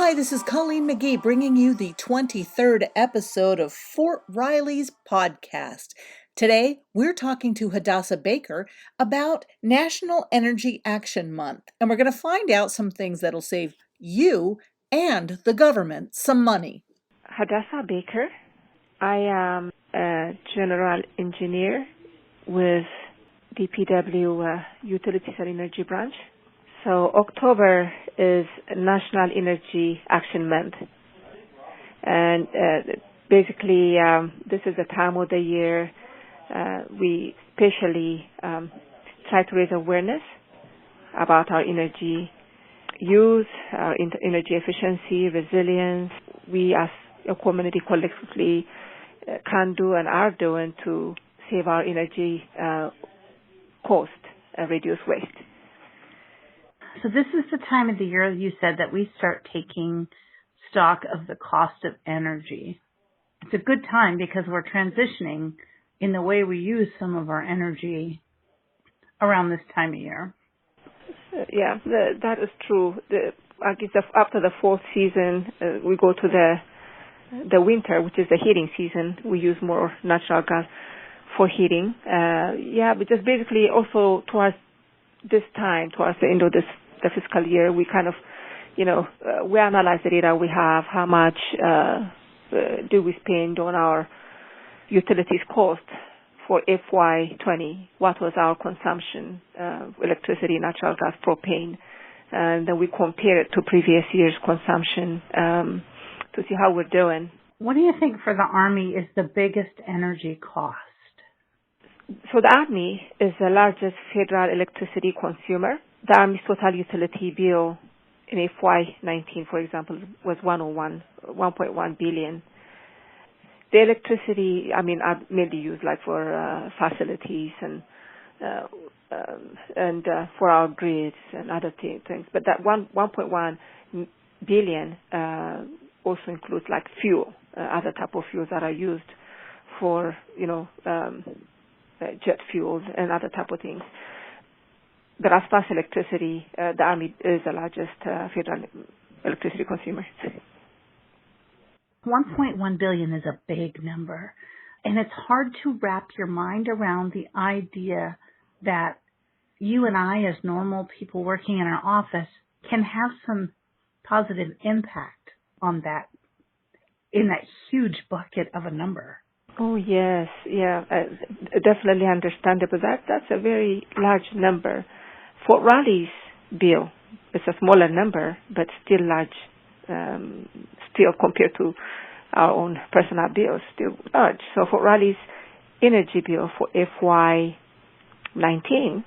Hi, this is Colleen McGee bringing you the 23rd episode of Fort Riley's podcast. Today, we're talking to Hadassah Baker about National Energy Action Month, and we're going to find out some things that'll save you and the government some money. Hadassah Baker. I am a general engineer with DPW Utilities and Energy Branch. So October is National Energy Action Month. And basically, this is the time of the year we especially try to raise awareness about our energy use, our energy efficiency, resilience. We as a community collectively can do and are doing to save our energy cost and reduce waste. So this is the time of the year, you said, that we start taking stock of the cost of energy. It's a good time because we're transitioning in the way we use some of our energy around this time of year. Yeah, that is true. I guess after the fall season, we go to the winter, which is the heating season. We use more natural gas for heating. But just basically also towards this time, towards the end of the fiscal year, we kind of, we analyze the data we have, how much do we spend on our utilities cost for FY20, what was our consumption, electricity, natural gas, propane, and then we compare it to previous year's consumption to see how we're doing. What do you think for the Army is the biggest energy cost? So the Army is the largest federal electricity consumer. The Army's total utility bill in FY19, for example, was 1.1 billion. The electricity, I mainly used like for facilities and for our grids and other things. But that 1.1 billion also includes like fuel, other type of fuels that are used for, jet fuels and other type of things. But as far as electricity, the Army is the largest federal electricity consumer. 1.1 billion is a big number, and it's hard to wrap your mind around the idea that you and I, as normal people working in our office, can have some positive impact on that, in that huge bucket of a number. Oh, yes. Yeah, definitely understandable. That's a very large number. Fort Riley's bill is a smaller number, but still large, still compared to our own personal bills, still large. So Fort Riley's energy bill for FY19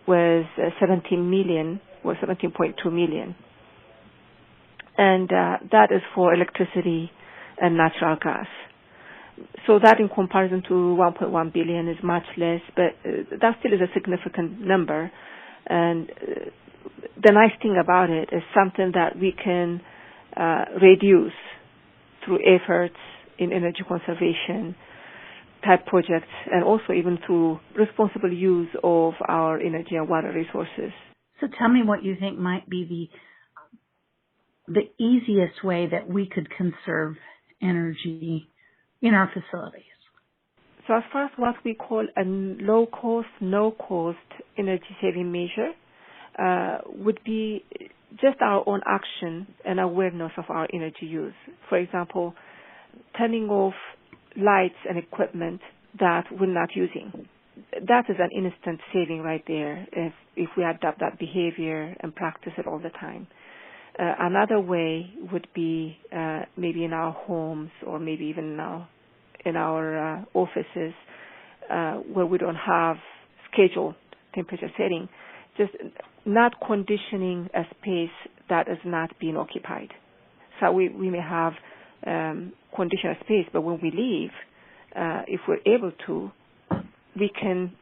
was 17.2 million. And that is for electricity and natural gas. So that in comparison to 1.1 billion is much less, but that still is a significant number. And the nice thing about it is something that we can reduce through efforts in energy conservation type projects, and also even through responsible use of our energy and water resources. So tell me what you think might be the easiest way that we could conserve energy in our facilities. So as far as what we call a low-cost, no-cost energy-saving measure would be just our own action and awareness of our energy use. For example, turning off lights and equipment that we're not using. That is an instant saving right there if we adopt that behavior and practice it all the time. Another way would be maybe in our homes or maybe even in our offices where we don't have scheduled temperature setting, just not conditioning a space that is not being occupied. So we may have conditioned a space, but when we leave, if we're able to, we can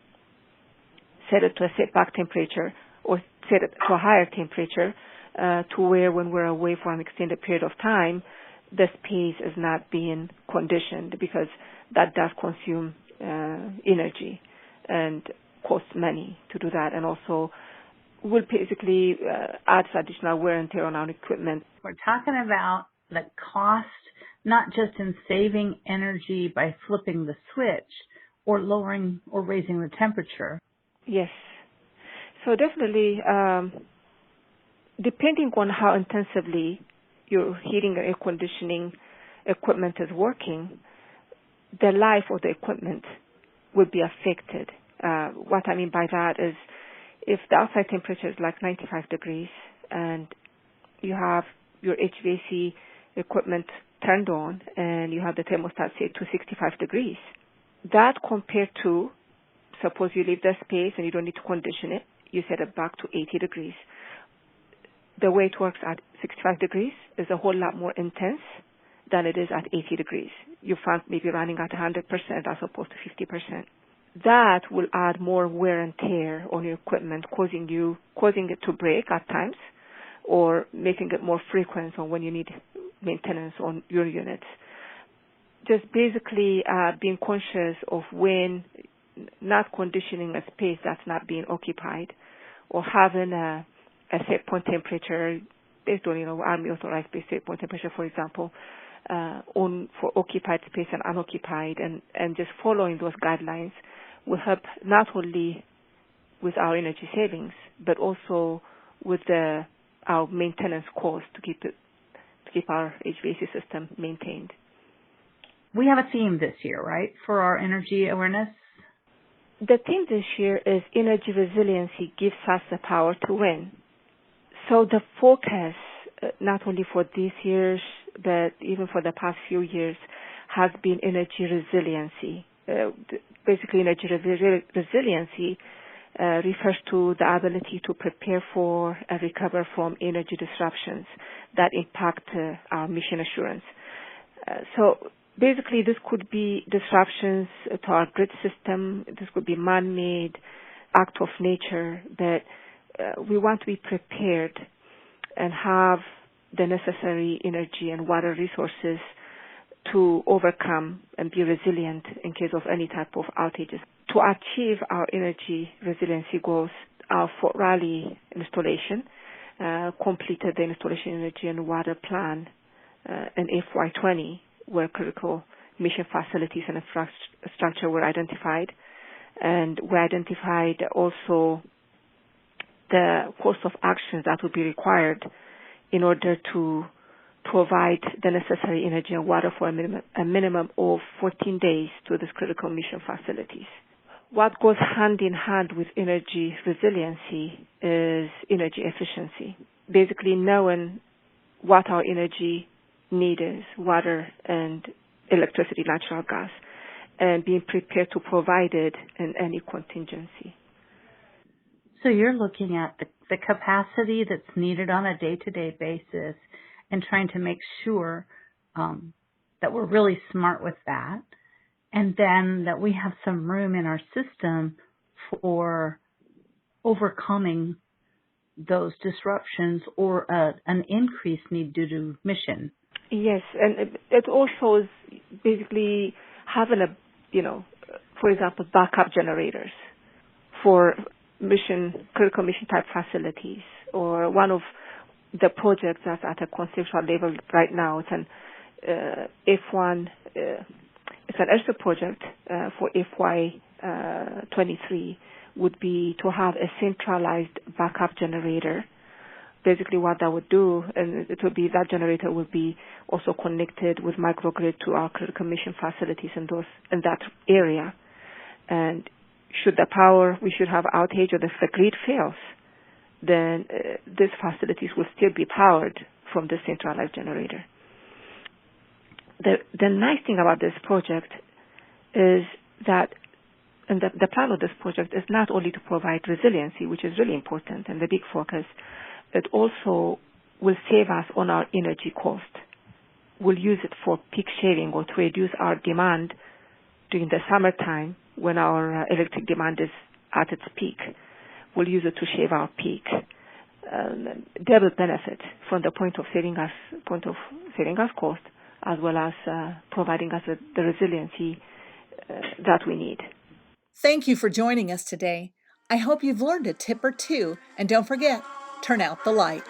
set it to a setback temperature or set it to a higher temperature to where when we're away for an extended period of time, the space is not being conditioned, because that does consume energy and costs money to do that, and also will basically add additional wear and tear on our equipment. We're talking about the cost, not just in saving energy by flipping the switch or lowering or raising the temperature. Yes. So definitely, depending on how intensively your heating and air conditioning equipment is working, the life of the equipment will be affected. What I mean by that is if the outside temperature is like 95 degrees and you have your HVAC equipment turned on and you have the thermostat set to 65 degrees, that compared to, suppose you leave the space and you don't need to condition it, you set it back to 80 degrees. The way it works at 65 degrees is a whole lot more intense than it is at 80 degrees. You find maybe running at 100% as opposed to 50%. That will add more wear and tear on your equipment, causing it to break at times or making it more frequent on when you need maintenance on your units. Just basically being conscious of when not conditioning a space that's not being occupied or having a set point temperature based on, Army authorized set point temperature, for example, for occupied space and unoccupied, and just following those guidelines will help not only with our energy savings, but also with our maintenance cost to keep our HVAC system maintained. We have a theme this year, right, for our energy awareness? The theme this year is energy resiliency gives us the power to win. So the focus, not only for these years, but even for the past few years, has been energy resiliency. Basically, energy resiliency refers to the ability to prepare for and recover from energy disruptions that impact our mission assurance. So basically, this could be disruptions to our grid system. This could be man-made, act of nature, but we want to be prepared and have the necessary energy and water resources to overcome and be resilient in case of any type of outages. To achieve our energy resiliency goals, our Fort Riley installation completed the installation energy and water plan in FY20, where critical mission facilities and infrastructure were identified. And we identified also the course of actions that would be required in order to provide the necessary energy and water for a minimum of 14 days to these critical mission facilities. What goes hand in hand with energy resiliency is energy efficiency. Basically knowing what our energy need is, water and electricity, natural gas, and being prepared to provide it in any contingency. So you're looking at the capacity that's needed on a day-to-day basis and trying to make sure that we're really smart with that, and then that we have some room in our system for overcoming those disruptions or an increased need due to mission. Yes, and it also is basically having for example, backup generators for critical mission type facilities, or one of the projects that's at a conceptual level right now. It's an F1, it's an ERSA project for FY23 would be to have a centralized backup generator. Basically what that would do, and it would be that generator would be also connected with microgrid to our critical mission facilities in that area. And should we should have outage, or if the grid fails, then these facilities will still be powered from the centralized generator. The nice thing about this project is that, and the plan of this project is not only to provide resiliency, which is really important and the big focus, it also will save us on our energy cost. We'll use it for peak shaving, or to reduce our demand during the summertime when our electric demand is at its peak. We'll use it to shave our peak. Double benefit from the point of saving us cost, as well as providing us with the resiliency that we need. Thank you for joining us today. I hope you've learned a tip or two, and don't forget, turn out the light.